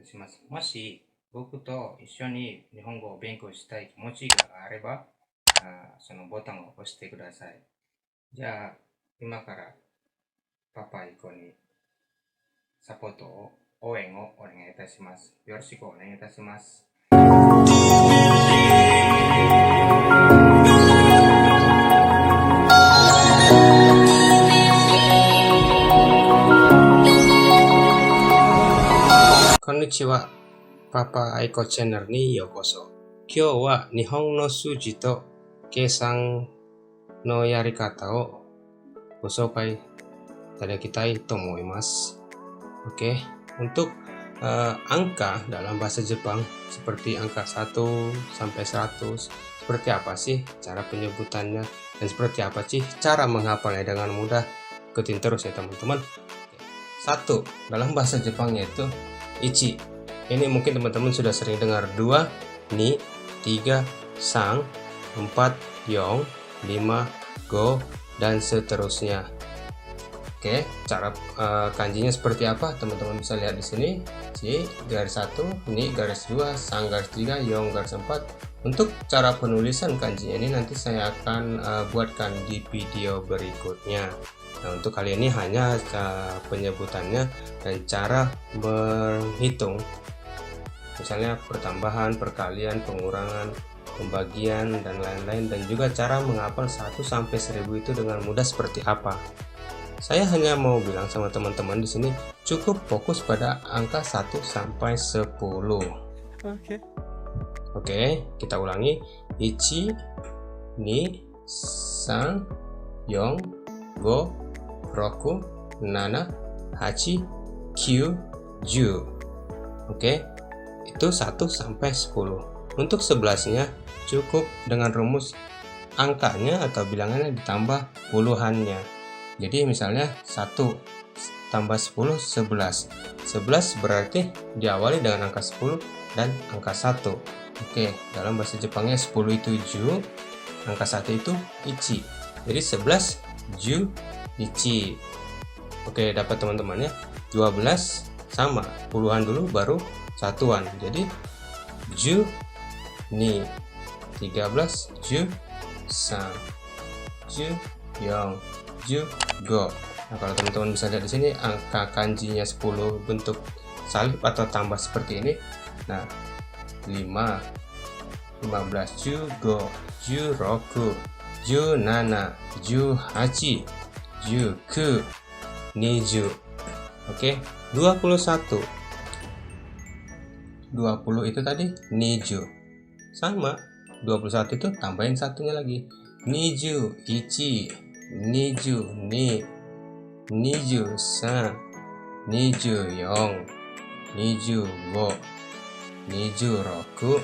とします。もし僕と一緒に日本語を勉強したい気持ちがあれば、そのボタンを押してください。じゃあ、今からパパイコにサポートを、応援をお願いいたします。よろしくお願いいたします。こんにちは。パパアイコチャンネルにようこそ。今日は日本の数字と計算のやり方をご紹介いただきたいto思います. Oke, untuk angka dalam bahasa Jepang seperti angka 1 sampai 100, seperti apa sih cara penyebutannya dan seperti apa sih cara menghafalnya dengan mudah? Ikutin terus ya teman-teman. 1 dalam bahasa Jepangnya itu ichi. Ini mungkin teman-teman sudah sering dengar. 2 ni, 3 sang, 4 yong, 5 go, dan seterusnya. Oke, cara kanjinya seperti apa? Teman-teman bisa lihat di sini. Chi garis 1, ni garis 2, sang garis 3, yong garis 4. Untuk cara penulisan kanjinya ini nanti saya akan buatkan di video berikutnya. Nah, untuk kali ini hanya penyebutannya dan cara menghitung. Misalnya pertambahan, perkalian, pengurangan, pembagian, dan lain-lain, dan juga cara menghafal 1 sampai 1000 itu dengan mudah seperti apa. Saya hanya mau bilang sama teman-teman di sini cukup fokus pada angka 1 sampai 10. Oke, kita ulangi. Ichi, ni, san, yong, go, roku, nana, hachi, kyu, ju. Oke, itu 1 sampai 10. Untuk 11-nya cukup dengan rumus angkanya atau bilangannya ditambah puluhannya. Jadi misalnya 1 tambah 10, 11. 11 berarti diawali dengan angka 10 dan angka 1. Oke, dalam bahasa Jepangnya 10 itu ju, angka 1 itu ichi. Jadi 11 ju ichi. Oke, dapat teman-teman ya. 12 sama, puluhan dulu baru satuan. Jadi ju ni, 13 ju san, ju yong, ju go. Nah, kalau teman-teman bisa lihat di sini angka kanjinya 10 bentuk salib atau tambah seperti ini. Nah, 5, 15 ju go, ju roku, ju nana, ju hachi, ju ku, niju. Oke, 21. 20 itu tadi niju. Sama, 21 itu tambahin satunya lagi. Niju ichi, niju ni, niju san, niju yong, niju go, niju roku,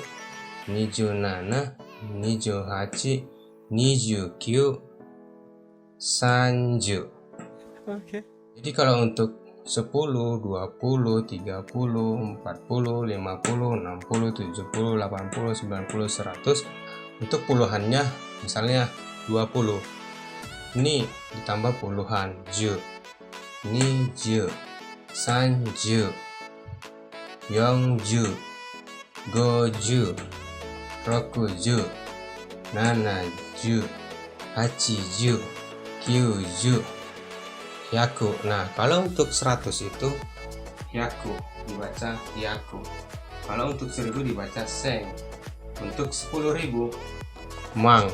niju nana, niju hachi, niju kyu, sanju. Oke. Jadi kalau untuk 10, 20, 30, 40, 50, 60, 70, 80, 90, 100. Untuk puluhannya misalnya 20. Ni ditambah puluhan, ju, ni ju, san ju, yong ju, go ju, roku ju, nana ju, hachi ju, kyu ju, yaku. Nah, kalau untuk 100 itu yaku, dibaca yaku. Kalau untuk 1000 dibaca seng. Untuk 10.000 mang.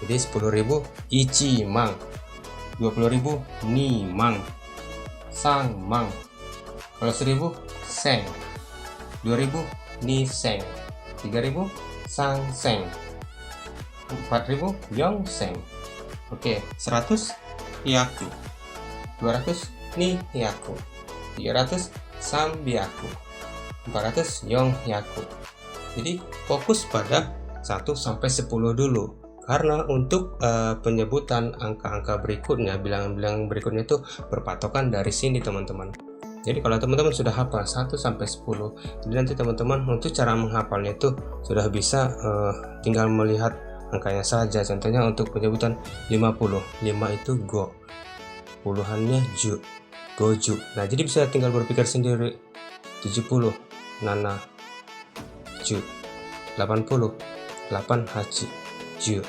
Jadi 10.000 ichi mang. 20.000 ni mang. Sang mang. Kalau 1000 seng. 2000 ni seng. 3000 sang seng. 4000 yong seng. Oke, 100 yaku. 200 ni yaku, 300 sam yaku, 400 yong yaku. Jadi fokus pada 1 sampai 10 dulu, karena untuk penyebutan angka-angka berikutnya, bilangan-bilangan berikutnya itu berpatokan dari sini teman-teman. Jadi kalau teman-teman sudah hafal 1 sampai 10, jadi nanti teman-teman untuk cara menghafalnya itu sudah bisa tinggal melihat angkanya saja. Contohnya untuk penyebutan 50, 5 itu go, puluhannya ju, goju. Nah, jadi bisa tinggal berpikir sendiri 70 nana ju, 80 8 hachi ju,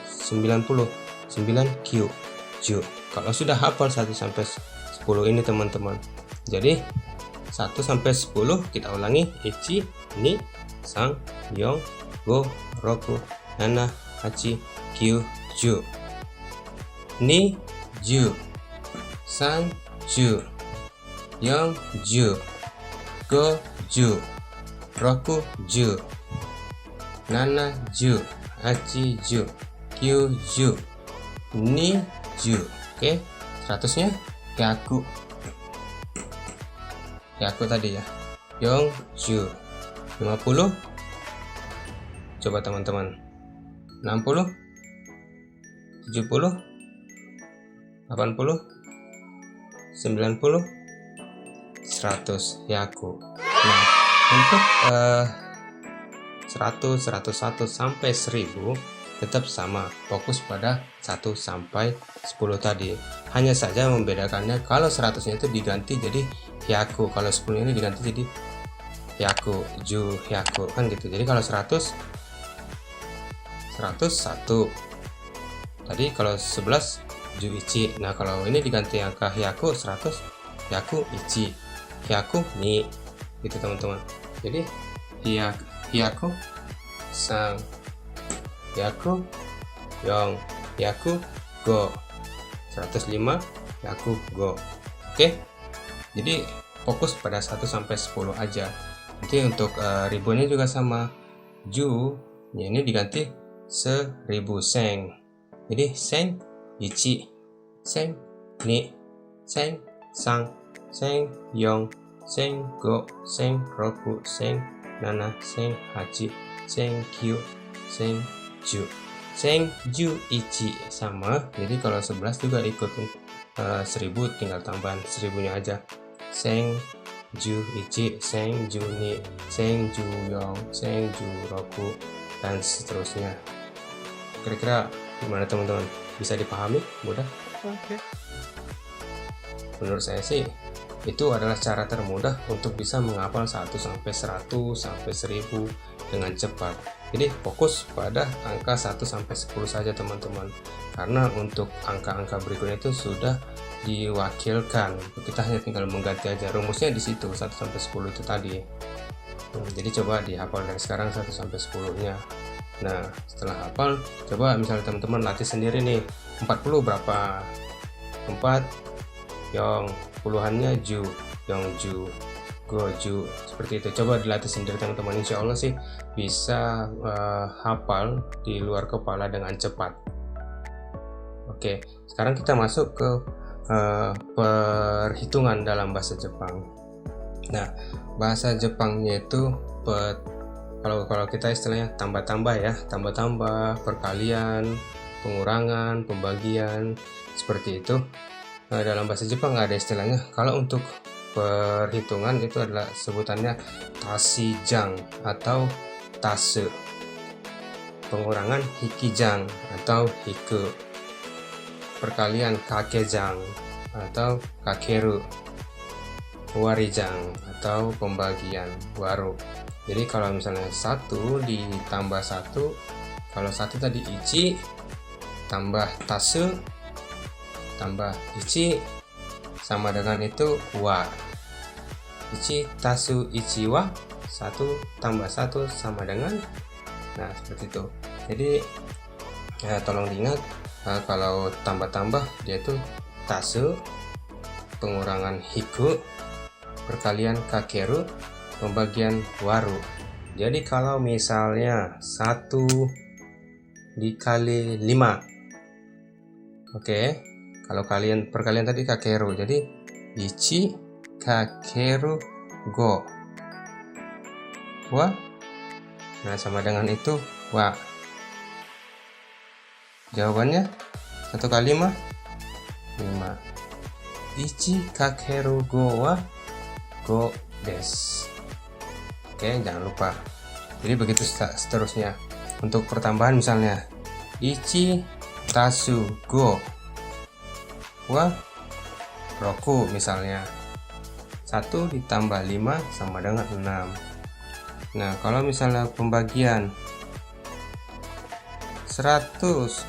90 9 kyu ju. Kalau sudah hafal 1 sampai 10 ini teman-teman, jadi 1 sampai 10 kita ulangi: ichi, ni, sang, yong, go, roku, nana, hachi, kyu, ju. Ni ju, san ju, yong ju, go ju, roku ju, nana ju, hachi ju, kyu ju, ni ju. Oke, 100-nya hyaku. Hyaku tadi ya. Yong ju. 50. Coba teman-teman. 60, 70, 80, 90, 100 hyaku. Nah, untuk 100, 101 sampai 1000 tetap sama, fokus pada 1 sampai 10 tadi. Hanya saja membedakannya, kalau 100-nya itu diganti jadi hyaku, kalau 10 ini diganti jadi hyaku, ju, hyaku, kan gitu. Jadi kalau 100 1 tadi, kalau 11 ju ichi. Nah, kalau ini diganti angka hyaku 100, hyaku ichi, hyaku ni, gitu teman-teman. Jadi hyaku sang, hyaku yong, hyaku go, 105 hyaku go. Oke, jadi fokus pada 1 sampai 10 aja. Nanti untuk ribuannya juga sama, ju nya ini diganti 1000 seng. Jadi seng ichi, seng ni, seng sang, seng yong, seng go, seng roku, seng nana, seng hachi, seng kyu, seng ju. Seng ju ichi sama, jadi kalau 11 juga ikut 1000, tinggal tambahan 1000-nya aja. Seng ju ichi, seng ju ni, seng ju yong, seng ju roku, dan seterusnya. Kira-kira gimana teman-teman? Bisa dipahami? Mudah? Oke. Menurut saya sih itu adalah cara termudah untuk bisa menghafal 1 sampai 100 sampai 1000 dengan cepat. Jadi fokus pada angka 1 sampai 10 saja teman-teman. Karena untuk angka-angka berikutnya itu sudah diwakilkan. Kita hanya tinggal mengganti aja. Rumusnya di situ 1 sampai 10 itu tadi. Jadi coba dihafal dari sekarang 1 sampai 10-nya. Nah, setelah hafal, coba misalnya teman-teman latih sendiri nih. 40 berapa? 4 yong, puluhannya ju, yong ju, go ju, seperti itu. Coba dilatih sendiri teman-teman, insya Allah sih bisa hafal di luar kepala dengan cepat. Oke, sekarang kita masuk ke perhitungan dalam bahasa Jepang. Nah, bahasa Jepangnya itu kalau kita istilahnya tambah-tambah ya, tambah-tambah, perkalian, pengurangan, pembagian, seperti itu. Nah, dalam bahasa Jepang nggak ada istilahnya. Kalau untuk perhitungan itu adalah sebutannya tasijang atau tase. Pengurangan hikijang atau hiku. Perkalian kakejang atau kakeru. Warijang atau pembagian waru. Jadi kalau misalnya 1 ditambah 1, kalau 1 tadi ichi tambah tase tambah ichi sama dengan itu wa. Ichi tasu ichi wa, 1 tambah 1 sama dengan, nah seperti itu. Jadi ya, tolong diingat, kalau tambah-tambah dia itu tasu, pengurangan hiku, perkalian kakeru, pembagian waru. Jadi kalau misalnya 1 dikali 5, oke, kalau perkalian tadi kakeru, jadi ichi kakeru go wa, nah sama dengan itu wa. Jawabannya 1 kali 5 ichi kakeru go wa go des. Oke, jangan lupa. Jadi begitu seterusnya. Untuk pertambahan misalnya ichi tasu go wa roku misalnya, 1 ditambah 5 sama dengan 6. Nah, kalau misalnya pembagian 100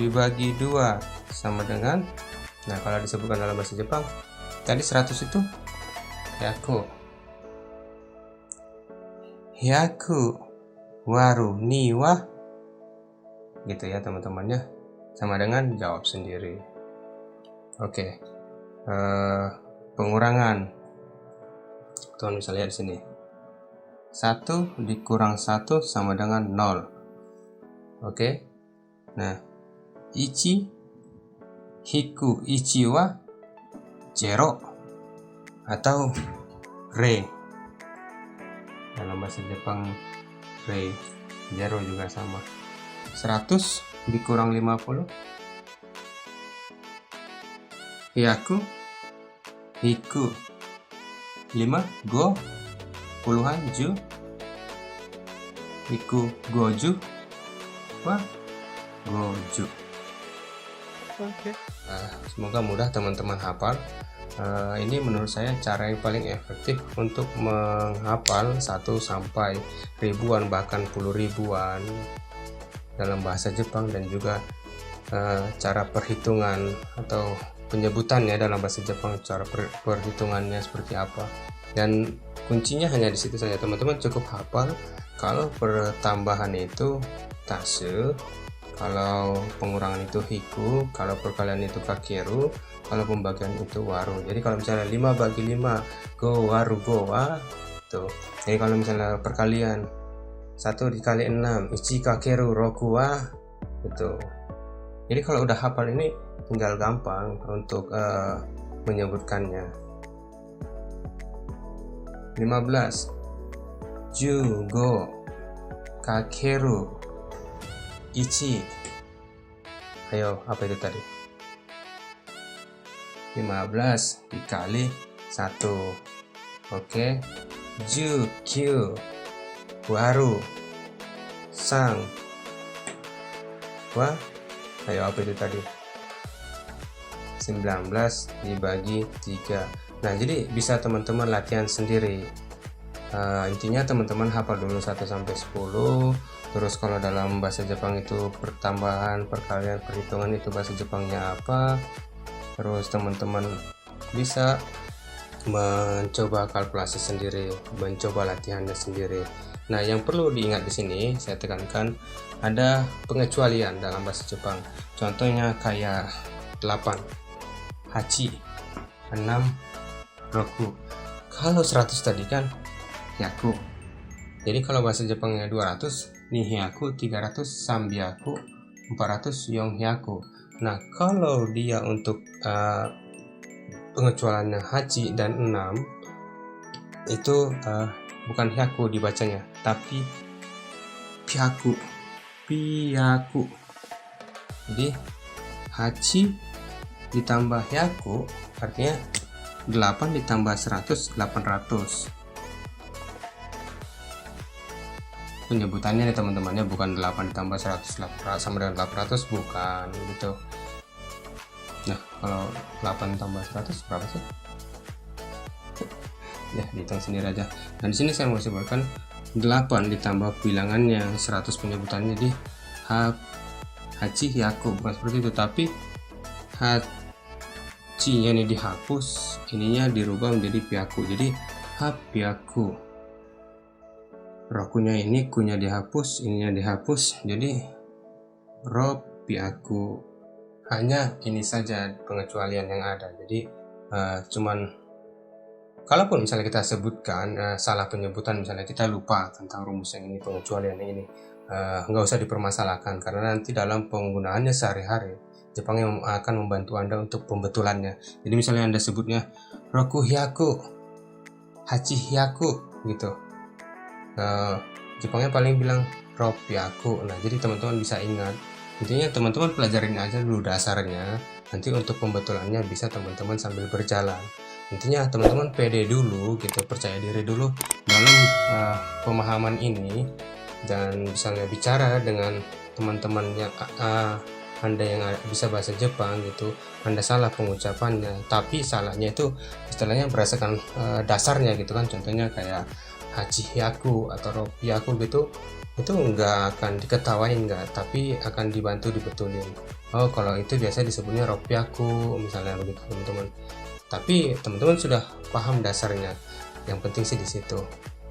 dibagi 2 sama dengan, nah kalau disebutkan dalam bahasa Jepang, tadi 100 itu hyaku waru ni wa, gitu ya teman-teman ya, sama dengan jawab sendiri. Oke. Pengurangan, teman bisa lihat di sini, 1 dikurang 1 sama dengan 0. Oke. Nah, ichi hiku ichi wa 0 atau re. Dalam bahasa Jepang re, 0 juga sama. 100 dikurang 50, hyaku hiku 5 go puluhan ju hiku goju wa goju. Oke. Semoga mudah teman-teman hafal. Ini menurut saya cara yang paling efektif untuk menghafal 1 sampai ribuan bahkan puluh ribuan dalam bahasa Jepang, dan juga cara perhitungan atau penyebutannya dalam bahasa Jepang, cara perhitungannya seperti apa, dan kuncinya hanya di situ saja. Teman-teman cukup hafal kalau pertambahan itu tase, kalau pengurangan itu hiku, kalau perkalian itu kakeru, kalau pembagian itu waru. Jadi kalau misalnya 5 bagi 5 go waru go wa tuh. Jadi kalau misalnya perkalian 1 dikali 6 ichi kakeru roku wa gitu. Jadi kalau udah hafal ini tinggal gampang untuk menyebutkannya. 15 15 kakeru 1. Ayo, apa itu tadi? 15 dikali 1. Oke. 19 waru 3 wa. Ayo, apa itu tadi? 19 dibagi 3. Nah, jadi bisa teman-teman latihan sendiri. Intinya teman-teman hafal dulu 1 sampai 10. Terus kalau dalam bahasa Jepang itu pertambahan, perkalian, perhitungan itu bahasa Jepangnya apa. Terus teman-teman bisa mencoba kalkulasi sendiri, mencoba latihannya sendiri. Nah, yang perlu diingat di sini saya tekankan, ada pengecualian dalam bahasa Jepang. Contohnya kayak 8, hachi, 6, roku. Kalau 100 tadi kan hyaku. Jadi kalau bahasa Jepangnya 200, nihyaku, 300, sambyaku, 400, yonhyaku. Nah, kalau dia untuk pengecualiannya hachi dan 6 itu bukan hyaku dibacanya, tapi pyaku. Jadi hachi ditambah hyaku artinya 8 ditambah 100, 800. Penyebutannya nih teman-temannya bukan 8 ditambah 100 sama dengan 800, bukan gitu. Nah, kalau 8 tambah 100 berapa sih? Ya, dihitung sendiri aja. Dan di sini saya mau sebutkan 8 ditambah bilangannya 100 penyebutannya, jadi hachi hyaku, bukan seperti itu, tapi hachi-nya ini dihapus, ininya dirubah menjadi pyaku, jadi hapyaku. Rokunya ini kunya dihapus, ininya dihapus, jadi ropyaku. Hanya ini saja pengecualian yang ada. Jadi cuman kalaupun misalnya kita sebutkan salah penyebutan, misalnya kita lupa tentang rumus yang ini, pengecualian yang ini, nggak usah dipermasalahkan, karena nanti dalam penggunaannya sehari-hari Jepang yang akan membantu Anda untuk pembetulannya. Jadi misalnya Anda sebutnya roku hyaku, hachi hyaku gitu, Jepangnya paling bilang ropyaku. Nah, jadi teman-teman bisa ingat. Intinya teman-teman pelajarin aja dulu dasarnya, nanti untuk pembetulannya bisa teman-teman sambil berjalan. Intinya teman-teman pede dulu gitu, percaya diri dulu dalam pemahaman ini, dan misalnya bicara dengan teman-teman yang Anda yang bisa bahasa Jepang gitu, Anda salah pengucapannya, tapi salahnya itu istilahnya berdasarkan dasarnya gitu kan. Contohnya kayak hachiyaku atau ropiaku gitu, itu nggak akan diketawain nggak, tapi akan dibantu dibetulin. Oh, kalau itu biasa disebutnya ropiaku misalnya begitu teman-teman. Tapi teman-teman sudah paham dasarnya. Yang penting sih di situ.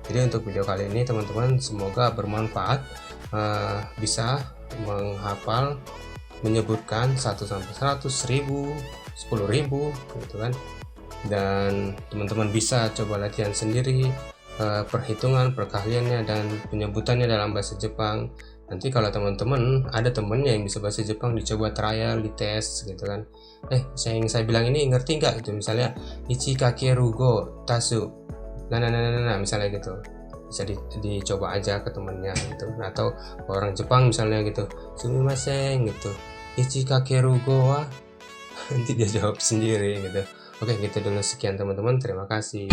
Jadi untuk video kali ini teman-teman semoga bermanfaat, bisa menghafal, menyebutkan 1 sampai 100, 1000, 10.000 gitu kan. Dan teman-teman bisa coba latihan sendiri, perhitungan, perkaliannya dan penyebutannya dalam bahasa Jepang. Nanti kalau teman-teman ada temennya yang bisa bahasa Jepang, dicoba trial, dites gitu kan. Yang saya bilang ini ngerti nggak gitu, misalnya ichi kakeru go tasu nah misalnya gitu, bisa dicoba aja ke temennya gitu. Atau orang Jepang misalnya gitu, sumimasen gitu, ichi kakeru go wa nanti dia jawab sendiri gitu. Oke, gitu dulu, sekian teman-teman, terima kasih.